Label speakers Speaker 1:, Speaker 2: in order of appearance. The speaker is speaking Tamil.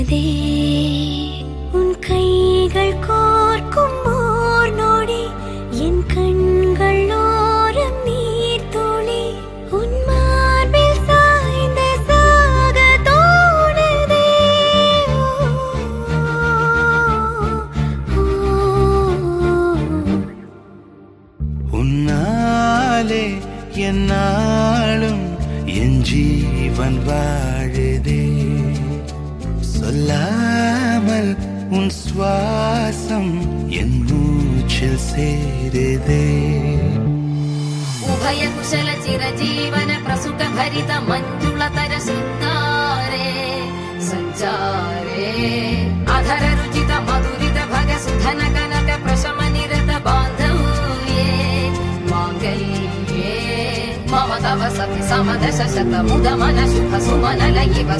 Speaker 1: தோணுதே உன் கைகள் கோர்க்கும் ஓர் நொடி என் கண்கள் ஓரம் நீர் துளி உன் மார்பில் சாய்ந்த சாக தோணுதே
Speaker 2: உன்னாலே என்னாலும் என் ஜீவன் வாழுதே சொல்லாமல் உன் சுவாசம் என் மூச்சில் சேருதே
Speaker 3: ഉഭയ കുശല ചിരജീവന പ്രസുഖ ഭരിത മഞ്ജുളതര ശൃംഗാരേ സഞ്ചാരേ അധര രുചിത മധുരിത ഭഗ സുധന കനക പ്രശമ നിരത ബാന്ധവ്യേ മാംഗല്യേ മമ തവ സതി സമദശ ശത മുദ മന ശുഭ സുമന ലയിവ